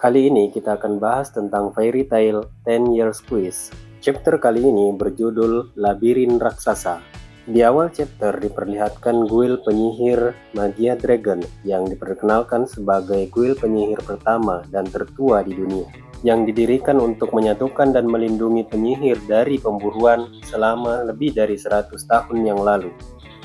Kali ini kita akan bahas tentang Fairy Tail 10 Years Quiz. Chapter kali ini berjudul Labirin Raksasa. Di awal chapter diperlihatkan guild penyihir Magia Dragon yang diperkenalkan sebagai guild penyihir pertama dan tertua di dunia, yang didirikan untuk menyatukan dan melindungi penyihir dari pemburuan selama lebih dari 100 tahun yang lalu.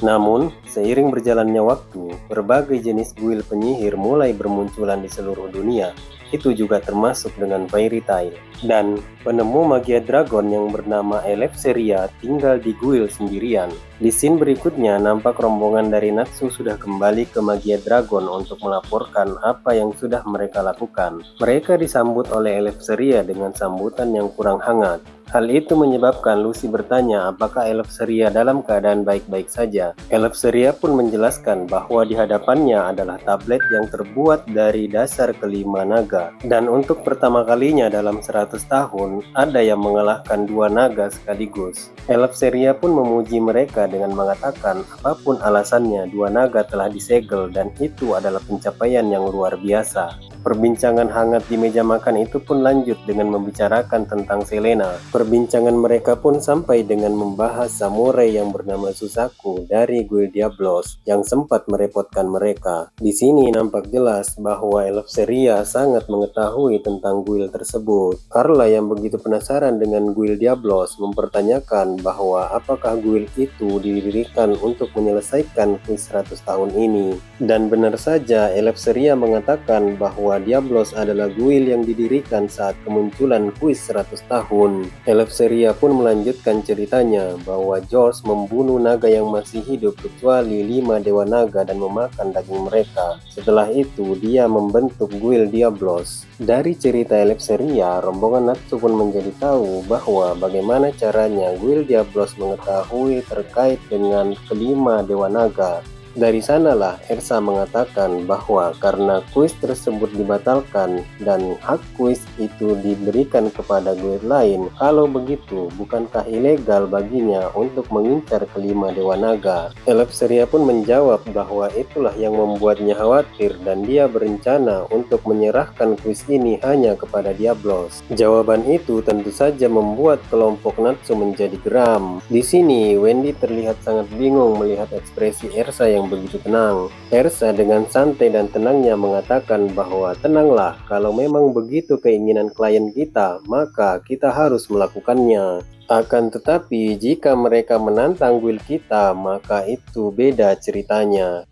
Namun, seiring berjalannya waktu, berbagai jenis guild penyihir mulai bermunculan di seluruh dunia. Itu juga termasuk dengan Fairy Tail. Dan penemu Magia Dragon yang bernama Eleftheria tinggal di guild sendirian. Di scene berikutnya nampak rombongan dari Natsu sudah kembali ke Magia Dragon untuk melaporkan apa yang sudah mereka lakukan. Mereka disambut oleh Eleftheria dengan sambutan yang kurang hangat. Hal itu menyebabkan Lucy bertanya apakah Eleftheria dalam keadaan baik-baik saja. Eleftheria pun menjelaskan bahwa di hadapannya adalah tablet yang terbuat dari dasar kelima naga. Dan untuk pertama kalinya dalam 100 tahun, ada yang mengalahkan dua naga sekaligus. Eleftheria pun memuji mereka dengan mengatakan apapun alasannya, dua naga telah disegel dan itu adalah pencapaian yang luar biasa. Perbincangan hangat di meja makan itu pun lanjut dengan membicarakan tentang Selena. Perbincangan mereka pun sampai dengan membahas samurai yang bernama Susaku dari guild Diablos yang sempat merepotkan mereka. Di sini nampak jelas bahwa Eleftheria sangat mengetahui tentang guild tersebut. Carla yang begitu penasaran dengan guild Diablos mempertanyakan bahwa apakah guild itu didirikan untuk menyelesaikan kuis 100 tahun ini. Dan benar saja, Eleftheria mengatakan bahwa Diablos adalah guild yang didirikan saat kemunculan kuis 100 tahun. Eleftheria pun melanjutkan ceritanya bahwa George membunuh naga yang masih hidup kecuali 5 dewa naga dan memakan daging mereka. Setelah itu dia membentuk guild Diablos. Dari cerita Eleftheria, rombongan Natsu pun menjadi tahu bahwa bagaimana caranya guild Diablos mengetahui terkait dengan kelima dewa naga. Dari sanalah Ersa mengatakan bahwa karena kuis tersebut dibatalkan dan hak kuis itu diberikan kepada guild lain, kalau begitu bukankah ilegal baginya untuk mengincar kelima dewa naga? Eleftheria pun menjawab bahwa itulah yang membuatnya khawatir dan dia berencana untuk menyerahkan kuis ini hanya kepada Diablos. Jawaban itu tentu saja membuat kelompok Natsu menjadi geram. Di sini Wendy terlihat sangat bingung melihat ekspresi Ersa yang begitu tenang. Ersa dengan santai dan tenangnya mengatakan bahwa tenanglah, kalau memang begitu keinginan klien kita, maka kita harus melakukannya. Akan tetapi jika mereka menantang guild kita, maka itu beda ceritanya.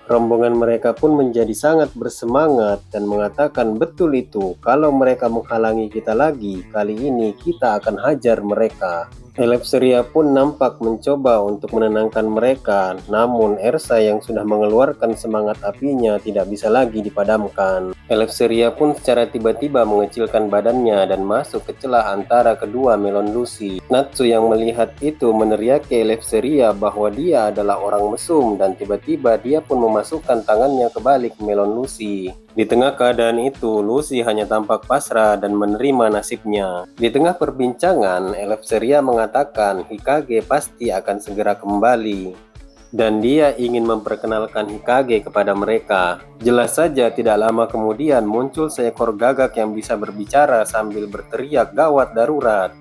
Rombongan mereka pun menjadi sangat bersemangat dan mengatakan betul itu, kalau mereka menghalangi kita lagi, kali ini kita akan hajar mereka. Eleftheria pun nampak mencoba untuk menenangkan mereka, namun Ersa yang sudah mengeluarkan semangat apinya tidak bisa lagi dipadamkan. Eleftheria pun secara tiba-tiba mengecilkan badannya dan masuk ke celah antara kedua melon Lucy. Natsu yang melihat itu meneriaki Eleftheria bahwa dia adalah orang mesum dan tiba-tiba dia pun memasukkan tangannya ke balik melon Lucy. Di tengah keadaan itu, Lucy hanya tampak pasrah dan menerima nasibnya. Di tengah perbincangan, Eleftheria mengatakan Hikage pasti akan segera kembali. Dan dia ingin memperkenalkan Hikage kepada mereka. Jelas saja tidak lama kemudian muncul seekor gagak yang bisa berbicara sambil berteriak gawat darurat.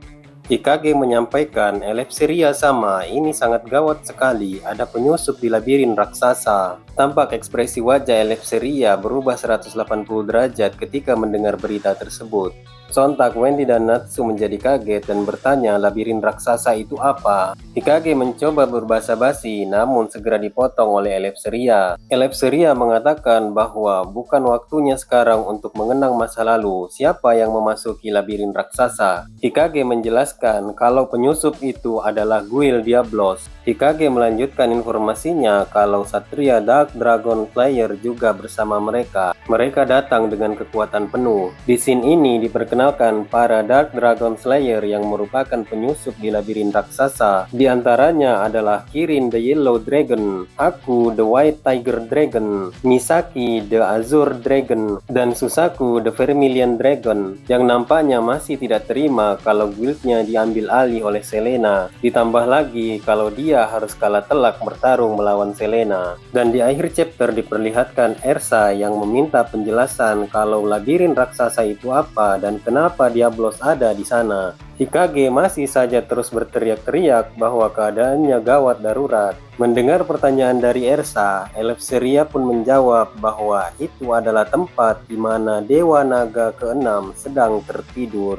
Hikage menyampaikan, Eleftheria sama, ini sangat gawat sekali, ada penyusup di labirin raksasa. Tampak ekspresi wajah Eleftheria berubah 180 derajat ketika mendengar berita tersebut. Sontak Wendy dan Natsu menjadi kaget dan bertanya labirin raksasa itu apa. Hikage mencoba berbahasa basi namun segera dipotong oleh Eleftheria. Eleftheria mengatakan bahwa bukan waktunya sekarang untuk mengenang masa lalu. Siapa yang memasuki labirin raksasa? Hikage menjelaskan kalau penyusup itu adalah guild Diablos. Hikage melanjutkan informasinya kalau Satria Dark Dragon Slayer juga bersama mereka. Mereka datang dengan kekuatan penuh. Di scene ini diperkenalkan para Dark Dragon Slayer yang merupakan penyusup di labirin raksasa. Di antaranya adalah Kirin the Yellow Dragon, Haku the White Tiger Dragon, Misaki the Azure Dragon, dan Susaku the Vermilion Dragon, yang nampaknya masih tidak terima kalau guildnya diambil alih oleh Selena. Ditambah lagi kalau dia harus kalah telak bertarung melawan Selena. Dan di akhir chapter diperlihatkan Ersa yang meminta penjelasan kalau labirin raksasa itu apa dan kenapa Diablos ada di sana. Hikage masih saja terus berteriak-teriak bahwa keadaannya gawat darurat. Mendengar pertanyaan dari Ersa, Eleftheria pun menjawab bahwa itu adalah tempat di mana Dewa Naga ke-6 sedang tertidur.